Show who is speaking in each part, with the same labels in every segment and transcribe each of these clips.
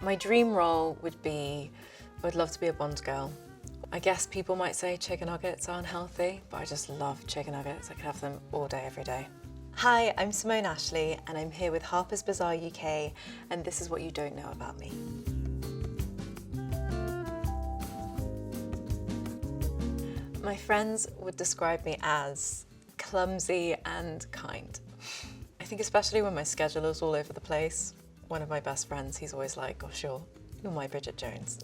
Speaker 1: My dream role would be, I would love to be a Bond girl. I guess people might say chicken nuggets are unhealthy, but I just love chicken nuggets. I could have them all day, every day. Hi, I'm Simone Ashley, and I'm here with Harper's Bazaar UK, and this is what you don't know about me. My friends would describe me as clumsy and kind. I think especially when my schedule is all over the place, one of my best friends, he's always like, oh sure, you're my Bridget Jones.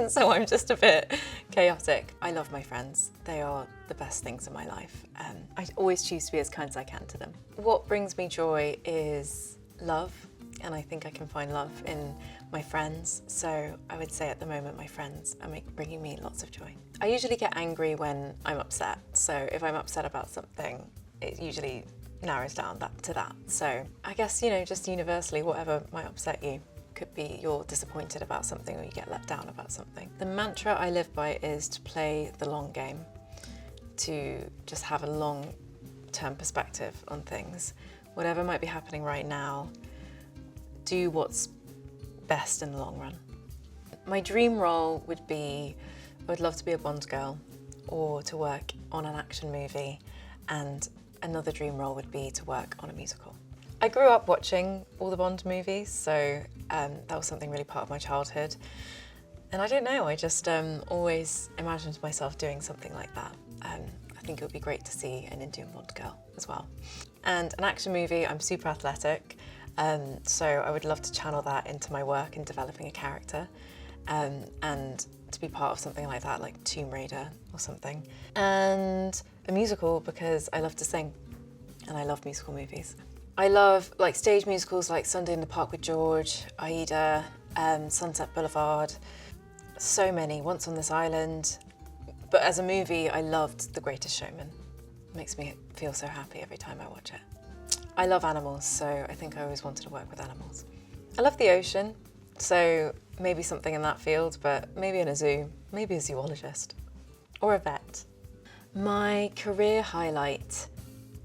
Speaker 1: So I'm just a bit chaotic. I love my friends. They are the best things in my life. I always choose to be as kind as I can to them. What brings me joy is love, and I think I can find love in my friends. So I would say at the moment my friends are bringing me lots of joy. I usually get angry when I'm upset. So if I'm upset about something, it usually narrows down to that. So I guess, you know, just universally, whatever might upset you. Could be you're disappointed about something or you get let down about something. The mantra I live by is to play the long game, to just have a long-term perspective on things. Whatever might be happening right now, do what's best in the long run. My dream role would be, I would love to be a Bond girl or to work on an action movie, and another dream role would be to work on a musical. I grew up watching all the Bond movies, so that was something really part of my childhood. And I don't know, I just always imagined myself doing something like that. I think it would be great to see an Indian Bond girl as well. And an action movie, I'm super athletic, so I would love to channel that into my work in developing a character, and to be part of something like that, like Tomb Raider or something. And a musical, because I love to sing, and I love musical movies. I love like stage musicals like Sunday in the Park with George, Aida, Sunset Boulevard, so many, Once on This Island. But as a movie, I loved The Greatest Showman. It makes me feel so happy every time I watch it. I love animals, so I think I always wanted to work with animals. I love the ocean, so maybe something in that field, but maybe in a zoo, maybe a zoologist, or a vet. My career highlight,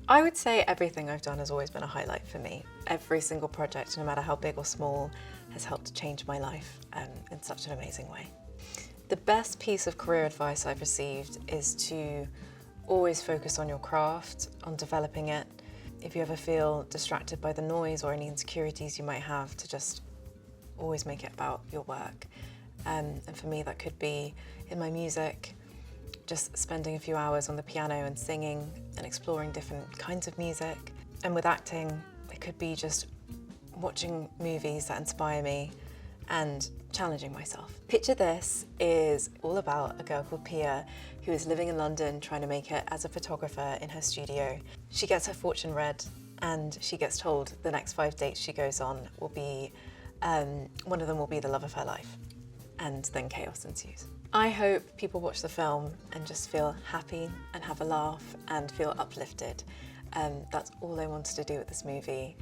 Speaker 1: I would say everything I've done has always been a highlight for me. Every single project, no matter how big or small, has helped to change my life in such an amazing way. The best piece of career advice I've received is to always focus on your craft, on developing it. If you ever feel distracted by the noise or any insecurities you might have, to just always make it about your work. And for me, that could be in my music, just spending a few hours on the piano and singing and exploring different kinds of music. And with acting, it could be just watching movies that inspire me and challenging myself. Picture This is all about a girl called Pia who is living in London trying to make it as a photographer in her studio. She gets her fortune read and she gets told the next 5 dates she goes on will be, one of them will be the love of her life. And then chaos ensues. I hope people watch the film and just feel happy and have a laugh and feel uplifted. That's all I wanted to do with this movie.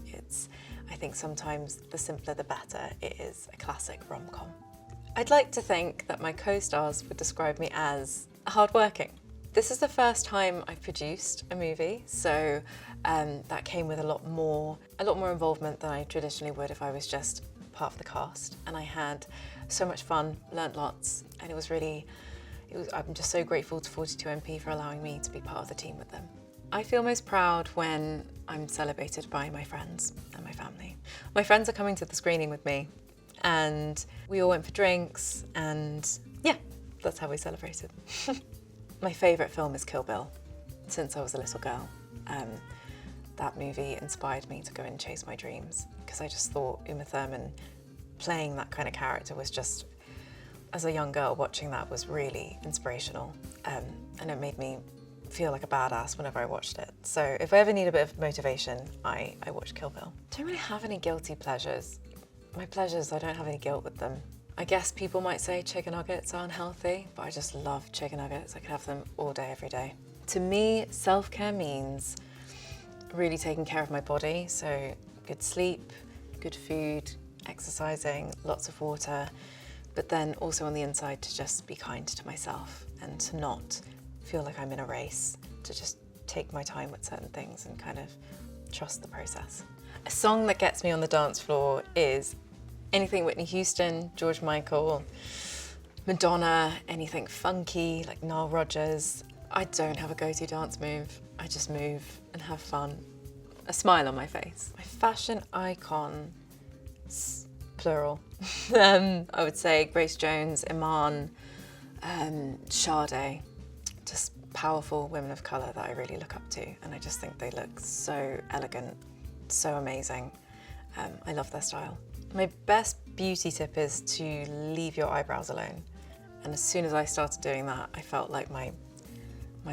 Speaker 1: I think sometimes the simpler the better. It is a classic rom-com. I'd like to think that my co-stars would describe me as hardworking. This is the first time I've produced a movie, so that came with a lot more involvement than I traditionally would if I was just part of the cast. And I had so much fun, learnt lots, and I'm just so grateful to 42MP for allowing me to be part of the team with them. I feel most proud when I'm celebrated by my friends and my family. My friends are coming to the screening with me, and we all went for drinks, and yeah, that's how we celebrated. My favourite film is Kill Bill, since I was a little girl. That movie inspired me to go and chase my dreams, because I just thought Uma Thurman playing that kind of character was just, as a young girl, watching that was really inspirational, and it made me feel like a badass whenever I watched it. So if I ever need a bit of motivation, I watch Kill Bill. I don't really have any guilty pleasures. My pleasures, I don't have any guilt with them. I guess people might say chicken nuggets are unhealthy, but I just love chicken nuggets. I could have them all day, every day. To me, self-care means really taking care of my body, so good sleep, good food, exercising, lots of water, but then also on the inside to just be kind to myself and to not feel like I'm in a race, to just take my time with certain things and kind of trust the process. A song that gets me on the dance floor is Anything Whitney Houston, George Michael, Madonna, anything funky like Nile Rodgers. I don't have a go-to dance move. I just move and have fun. A smile on my face. My fashion icon, plural. I would say Grace Jones, Iman, Sade. Just powerful women of colour that I really look up to, and I just think they look so elegant, so amazing. I love their style. My best beauty tip is to leave your eyebrows alone. And as soon as I started doing that, I felt like my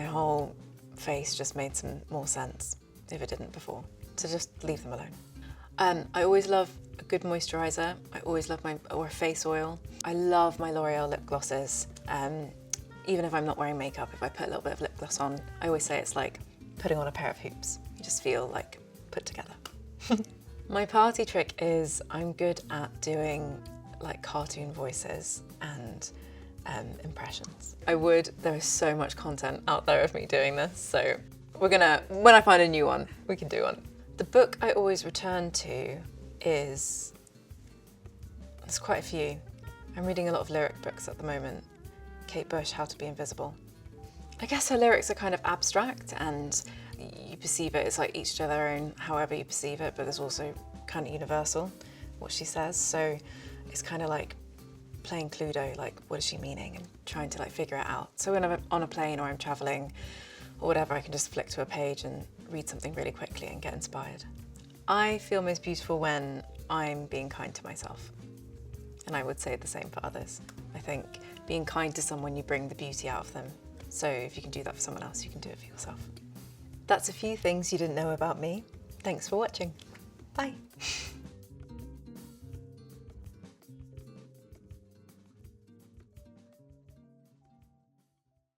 Speaker 1: whole face just made some more sense if it didn't before. So just leave them alone. I always love a good moisturiser. I always love or a face oil. I love my L'Oreal lip glosses. Even if I'm not wearing makeup, if I put a little bit of lip gloss on, I always say it's like putting on a pair of hoops. You just feel like put together. My party trick is I'm good at doing like cartoon voices and impressions. There is so much content out there of me doing this, so when I find a new one, we can do one. The book I always return to there's quite a few. I'm reading a lot of lyric books at the moment. Kate Bush, How to Be Invisible. I guess her lyrics are kind of abstract and you perceive it as like each to their own, however you perceive it, but there's also kind of universal, what she says. So it's kind of like playing Cluedo, like what is she meaning, and trying to like figure it out. So when I'm on a plane or I'm traveling or whatever, I can just flick to a page and read something really quickly and get inspired. I feel most beautiful when I'm being kind to myself. And I would say the same for others. I think being kind to someone, you bring the beauty out of them. So if you can do that for someone else, you can do it for yourself. That's a few things you didn't know about me. Thanks for watching. Bye.